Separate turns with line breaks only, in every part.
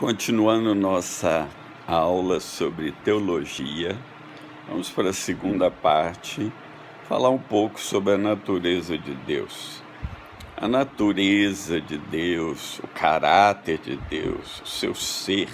Continuando nossa aula sobre teologia, vamos para a segunda parte, falar um pouco sobre a natureza de Deus. A natureza de Deus, o caráter de Deus, o seu ser,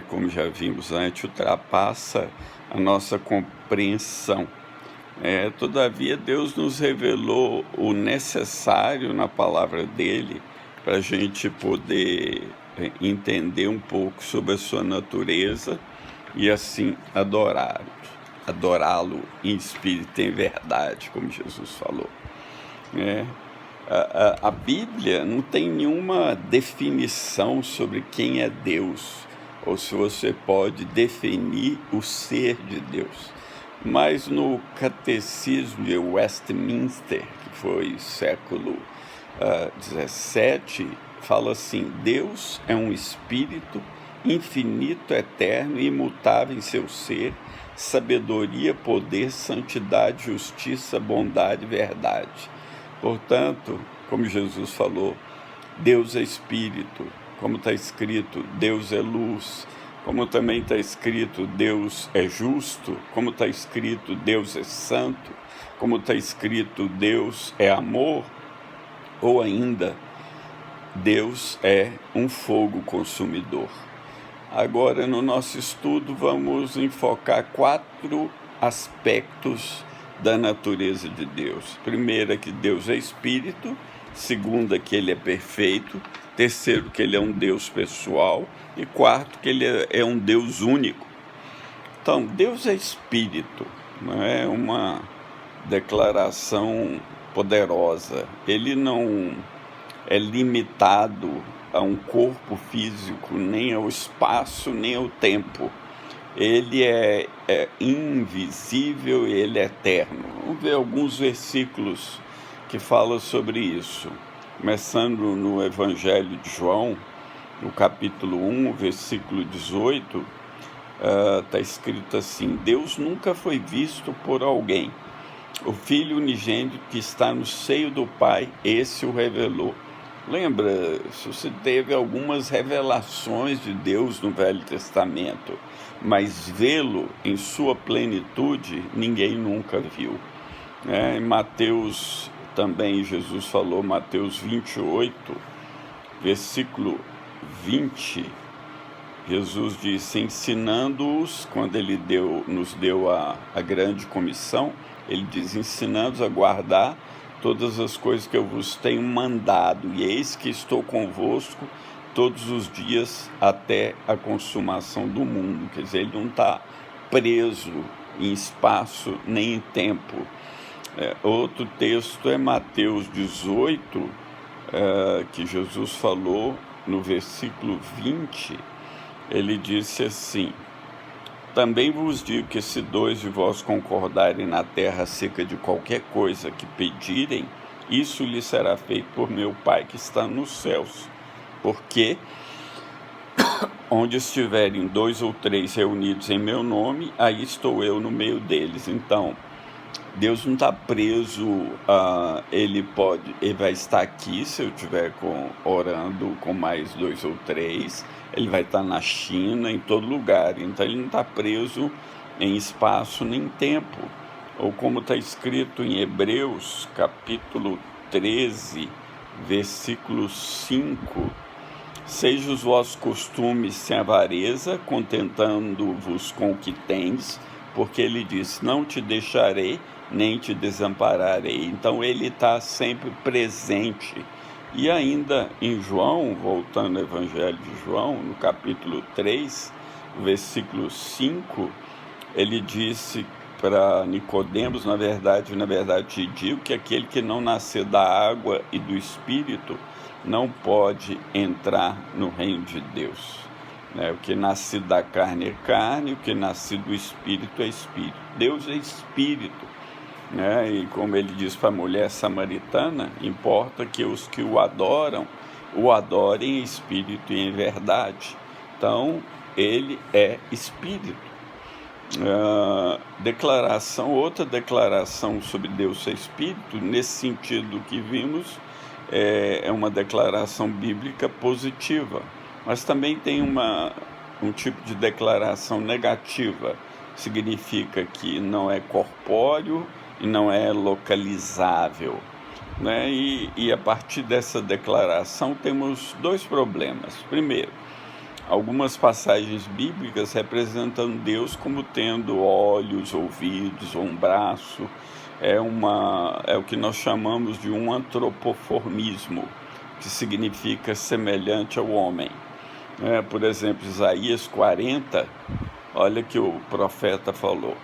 como já vimos antes, ultrapassa a nossa compreensão. Todavia, Deus nos revelou o necessário na palavra dele para a gente poder entender um pouco sobre a sua natureza e assim adorá-lo em espírito e em verdade, como Jesus falou. A Bíblia não tem nenhuma definição sobre quem é Deus, ou se você pode definir o ser de Deus. Mas no Catecismo de Westminster, que foi século XVII, fala assim: Deus é um espírito infinito, eterno e imutável em seu ser, sabedoria, poder, santidade, justiça, bondade e verdade. Portanto, como Jesus falou, Deus é espírito, como está escrito, Deus é luz, como também está escrito, Deus é justo, como está escrito, Deus é santo, como está escrito, Deus é amor, ou ainda, Deus é um fogo consumidor. Agora, no nosso estudo, vamos enfocar 4 aspectos da natureza de Deus. Primeiro, que Deus é espírito. Segundo, que ele é perfeito. Terceiro, que ele é um Deus pessoal. E quarto, que ele é um Deus único. Então, Deus é espírito, não é uma declaração poderosa. Ele não é limitado a um corpo físico, nem ao espaço, nem ao tempo. Ele é invisível e ele é eterno. Vamos ver alguns versículos que falam sobre isso. Começando no Evangelho de João, no capítulo 1, versículo 18, está escrito assim: Deus nunca foi visto por alguém. O Filho unigênito que está no seio do Pai, esse o revelou. Lembra, se você teve algumas revelações de Deus no Velho Testamento, mas vê-lo em sua plenitude, ninguém nunca viu. Em Mateus também, Jesus falou, Mateus 28, versículo 20, Jesus disse, ensinando-os, quando ele nos deu a grande comissão, ele diz, ensinando-os a guardar todas as coisas que eu vos tenho mandado, e eis que estou convosco todos os dias até a consumação do mundo. Quer dizer, ele não está preso em espaço nem em tempo. Outro texto é Mateus 18, que Jesus falou no versículo 20, ele disse assim, também vos digo que se 2 de vós concordarem na terra acerca de qualquer coisa que pedirem, isso lhe será feito por meu Pai que está nos céus. Porque onde estiverem 2 ou 3 reunidos em meu nome, aí estou eu no meio deles. Então, Deus não está preso, ele vai estar aqui se eu estiver orando com mais 2 ou 3, ele vai estar na China, em todo lugar, então ele não está preso em espaço nem tempo, ou como está escrito em Hebreus, capítulo 13, versículo 5, seja os vossos costumes sem avareza, contentando-vos com o que tens, porque ele diz, não te deixarei, nem te desampararei. Então ele está sempre presente. E ainda em João, voltando ao Evangelho de João, no capítulo 3, versículo 5, ele disse para Nicodemos, na verdade te digo que aquele que não nascer da água e do Espírito não pode entrar no reino de Deus. O que nasce da carne é carne, o que nasce do Espírito é Espírito. Deus é Espírito. E como ele diz para a mulher samaritana, importa que os que o adorem em espírito e em verdade. Então, ele é espírito. Outra declaração sobre Deus ser espírito, nesse sentido que vimos, é uma declaração bíblica positiva. Mas também tem um tipo de declaração negativa, significa que não é corpóreo e não é localizável, né? E a partir dessa declaração temos dois problemas. Primeiro, algumas passagens bíblicas representam Deus como tendo olhos, ouvidos ou um braço. É o que nós chamamos de um antropoformismo, que significa semelhante ao homem. Por exemplo, Isaías 40, olha que o profeta falou,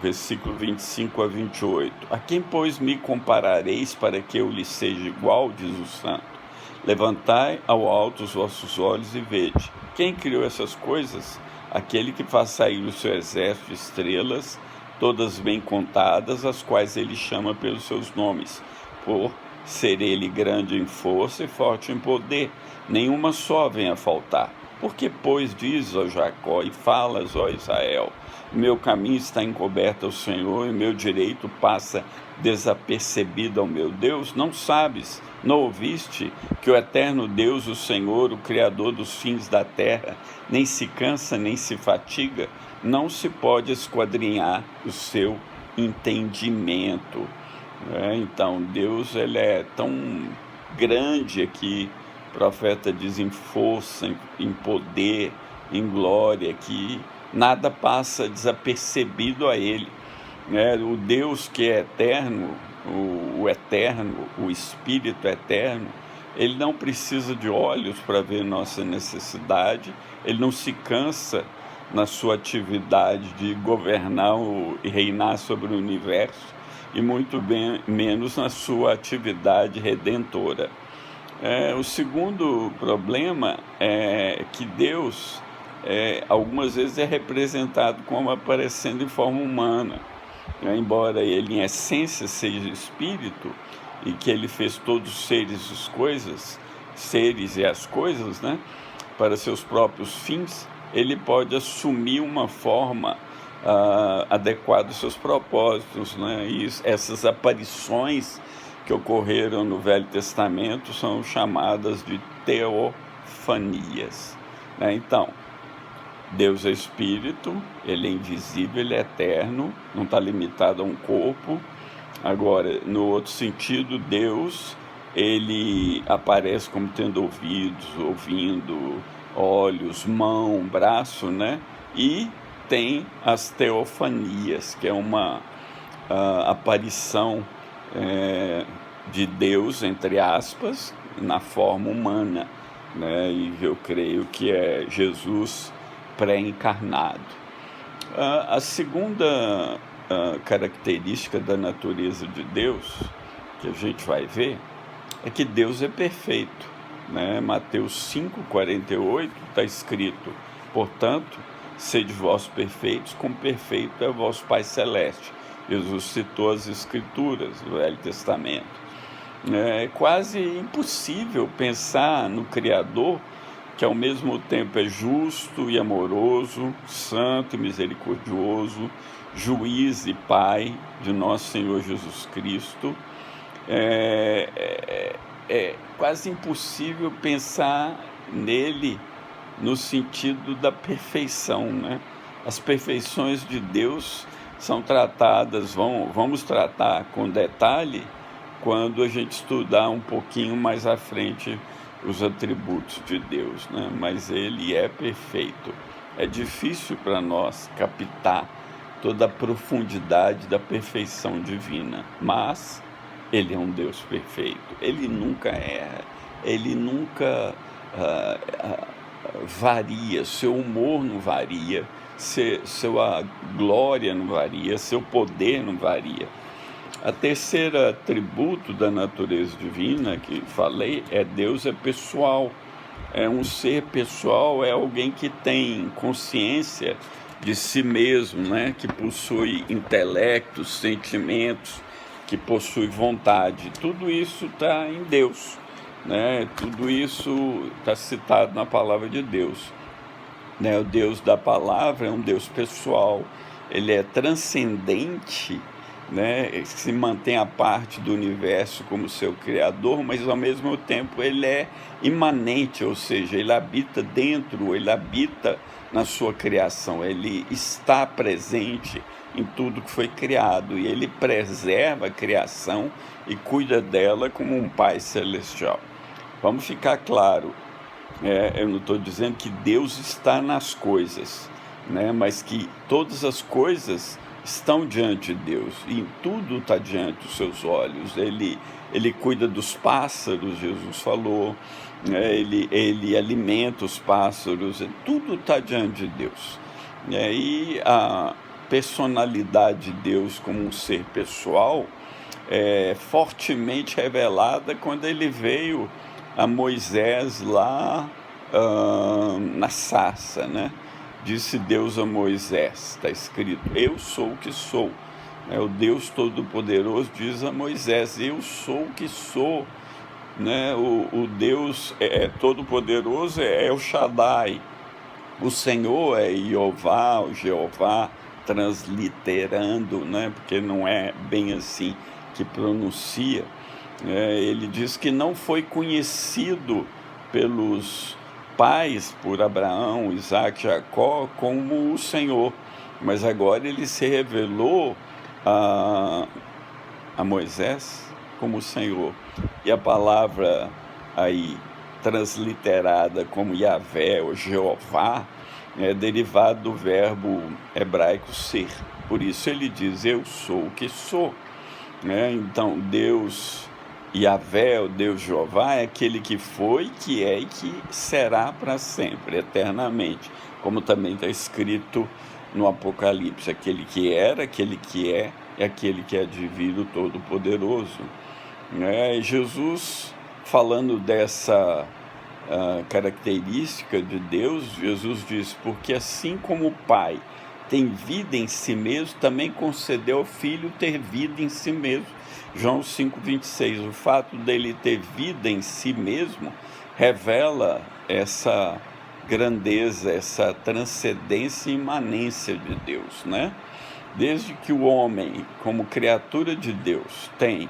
versículo 25 a 28. A quem, pois, me comparareis para que eu lhe seja igual, diz o santo? Levantai ao alto os vossos olhos e vede. Quem criou essas coisas? Aquele que faz sair o seu exército de estrelas, todas bem contadas, as quais ele chama pelos seus nomes, por ser ele grande em força e forte em poder, nenhuma só vem a faltar. Porque, pois, diz, ó Jacó, e falas, ó Israel, meu caminho está encoberto ao Senhor, e meu direito passa desapercebido ao meu Deus? Não sabes, não ouviste, que o eterno Deus, o Senhor, o Criador dos fins da terra, nem se cansa, nem se fatiga? Não se pode esquadrinhar o seu entendimento. Então, Deus, ele é tão grande aqui, o profeta diz, em força, em poder, em glória, que nada passa desapercebido a ele. O Deus que é eterno, o eterno, o Espírito eterno, ele não precisa de olhos para ver nossa necessidade, ele não se cansa na sua atividade de governar e reinar sobre o universo, e muito menos na sua atividade redentora. O segundo problema é que Deus, algumas vezes, é representado como aparecendo em forma humana. Embora ele, em essência, seja espírito, e que ele fez todos os seres e as coisas, para seus próprios fins, ele pode assumir uma forma adequada aos seus propósitos, E essas aparições que ocorreram no Velho Testamento são chamadas de teofanias. Então, Deus é espírito, ele é invisível, ele é eterno, não está limitado a um corpo. Agora, no outro sentido, Deus, ele aparece como tendo ouvidos, ouvindo, olhos, mão, braço, E tem as teofanias, que é uma aparição de Deus, entre aspas, na forma humana, E eu creio que é Jesus pré-encarnado. A segunda característica da natureza de Deus, que a gente vai ver, é que Deus é perfeito. Mateus 5,48 está escrito, portanto, sede vós perfeitos, como perfeito é o vosso Pai Celeste. Jesus citou as Escrituras do Velho Testamento. É quase impossível pensar no Criador, que ao mesmo tempo é justo e amoroso, santo e misericordioso, juiz e Pai de nosso Senhor Jesus Cristo. É quase impossível pensar nele no sentido da perfeição, As perfeições de Deus são tratadas, vamos tratar com detalhe quando a gente estudar um pouquinho mais à frente os atributos de Deus, Mas ele é perfeito. É difícil para nós captar toda a profundidade da perfeição divina, mas ele é um Deus perfeito. Ele nunca erra, ele nunca varia, seu humor não varia, sua glória não varia, seu poder não varia. A terceira atributo da natureza divina que falei Deus é pessoal. É um ser pessoal, é alguém que tem consciência de si mesmo, que possui intelecto, sentimentos, que possui vontade. Tudo isso está em Deus, Tudo isso está citado na palavra de Deus. O Deus da palavra é um Deus pessoal, ele é transcendente né, se mantém à parte do universo como seu criador, mas ao mesmo tempo ele é imanente, ou seja, ele habita dentro, ele habita na sua criação, ele está presente em tudo que foi criado e ele preserva a criação e cuida dela como um Pai celestial. Vamos ficar claro, eu não estou dizendo que Deus está nas coisas, né, mas que todas as coisas estão diante de Deus, e tudo está diante dos seus olhos. Ele cuida dos pássaros, Jesus falou, né? Ele alimenta os pássaros, tudo está diante de Deus. E a personalidade de Deus como um ser pessoal é fortemente revelada quando ele veio a Moisés lá na sarça, né? Disse Deus a Moisés, está escrito, eu sou o que sou. O Deus Todo-Poderoso diz a Moisés, eu sou o que sou. O Deus Todo-Poderoso é El Shaddai. O Senhor é Jeová, o Jeová, transliterando, porque não é bem assim que pronuncia. Ele diz que não foi conhecido pelos pais, por Abraão, Isaac, Jacó, como o Senhor, mas agora ele se revelou a Moisés como o Senhor. E a palavra aí transliterada como Yahvé ou Jeová é derivado do verbo hebraico ser. Por isso ele diz, eu sou o que sou. Então Deus Yahvé, o Deus Jeová, é aquele que foi, que é e que será para sempre, eternamente. Como também está escrito no Apocalipse, aquele que era, aquele que é e aquele que há de vir, o Todo-Poderoso. Jesus, falando dessa característica de Deus, Jesus diz, porque assim como o Pai tem vida em si mesmo, também concedeu ao Filho ter vida em si mesmo. João 5,26, o fato dele ter vida em si mesmo revela essa grandeza, essa transcendência e imanência de Deus, Desde que o homem, como criatura de Deus, tem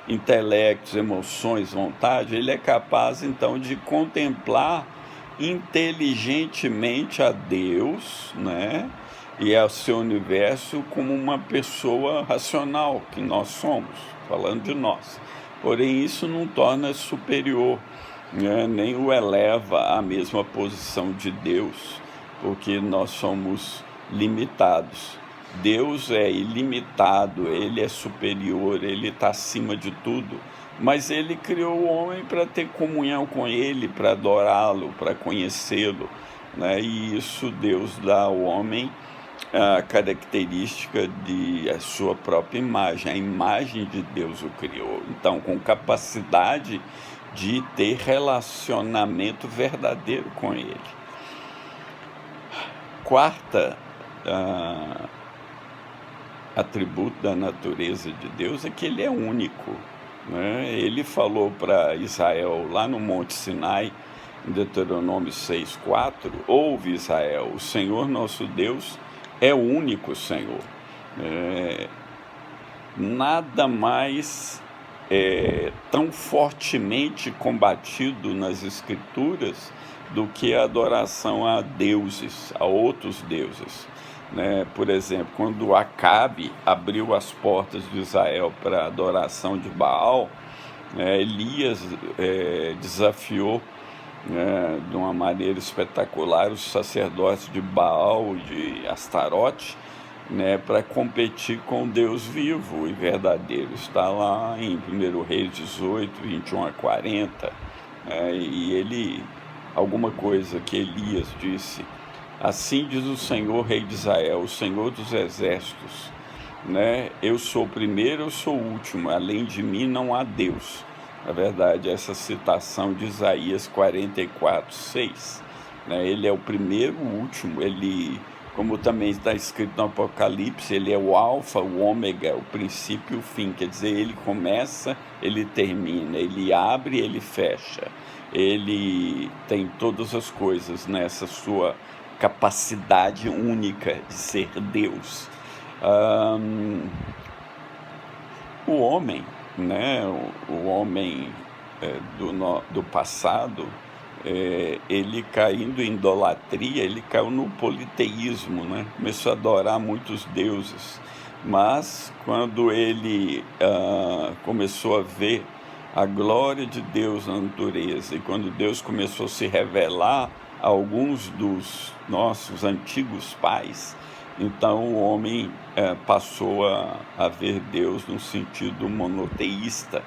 intelectos, emoções, vontade, ele é capaz então de contemplar inteligentemente a Deus, e ao seu universo como uma pessoa racional, que nós somos, falando de nós. Porém, isso não torna superior, nem o eleva à mesma posição de Deus, porque nós somos limitados. Deus é ilimitado, Ele é superior, Ele está acima de tudo, mas Ele criou o homem para ter comunhão com Ele, para adorá-lo, para conhecê-lo, e isso Deus dá ao homem a característica de a sua própria imagem, a imagem de Deus o criou, então com capacidade de ter relacionamento verdadeiro com Ele. Quarta atributo da natureza de Deus é que Ele é único, Ele falou para Israel lá no Monte Sinai, em Deuteronômio 6,4, ouve Israel, o Senhor nosso Deus é o único Senhor. Nada mais tão fortemente combatido nas Escrituras do que a adoração a deuses, a outros deuses. Por exemplo, quando Acabe abriu as portas de Israel para a adoração de Baal, Elias desafiou de uma maneira espetacular os sacerdotes de Baal, de Astarote, para competir com o Deus vivo e verdadeiro. Está lá em 1 Reis 18, 21 a 40, e ele, alguma coisa que Elias disse, assim diz o Senhor, Rei de Israel, o Senhor dos exércitos, eu sou o primeiro, eu sou o último, além de mim não há Deus. Na verdade, essa citação de Isaías 44, 6, ele é o primeiro, o último, ele, como também está escrito no Apocalipse, ele é o alfa, o ômega, o princípio e o fim, quer dizer, ele começa, ele termina, ele abre, ele fecha, ele tem todas as coisas nessa sua capacidade única de ser Deus. o homem, né, o homem do passado, ele caindo em idolatria, ele caiu no politeísmo, né? Começou a adorar muitos deuses. Mas quando ele começou a ver a glória de Deus na natureza, e quando Deus começou a se revelar a alguns dos nossos antigos pais, então o homem passou a ver Deus no sentido monoteísta,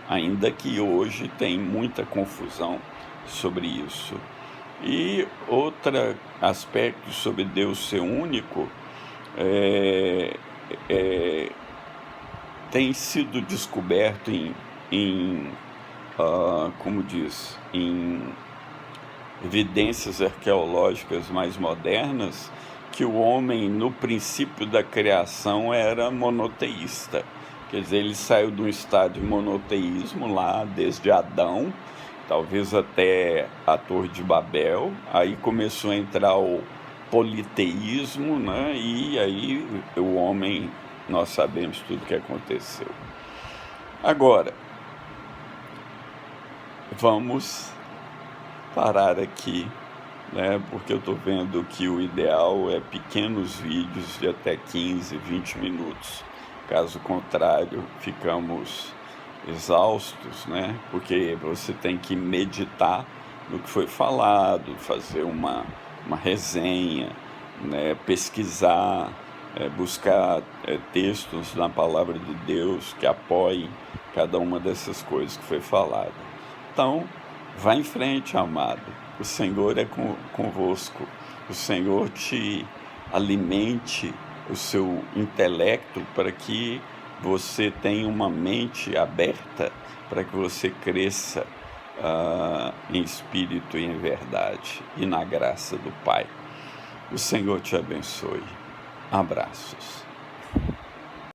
ainda que hoje tem muita confusão sobre isso. E outro aspecto sobre Deus ser único tem sido descoberto em evidências arqueológicas mais modernas, que o homem, no princípio da criação, era monoteísta. Quer dizer, ele saiu de um estado de monoteísmo lá, desde Adão, talvez até a Torre de Babel, aí começou a entrar o politeísmo, né? E aí o homem, nós sabemos tudo o que aconteceu. Agora, vamos parar aqui, né? Porque eu estou vendo que o ideal é pequenos vídeos de até 15, 20 minutos. Caso contrário, ficamos exaustos, né? Porque você tem que meditar no que foi falado, fazer uma resenha, né? Pesquisar, buscar textos na palavra de Deus que apoiem cada uma dessas coisas que foi falada. Então, vá em frente, amado. O Senhor é convosco. O Senhor te alimente o seu intelecto para que você tenha uma mente aberta, para que você cresça em espírito e em verdade e na graça do Pai. O Senhor te abençoe. Abraços.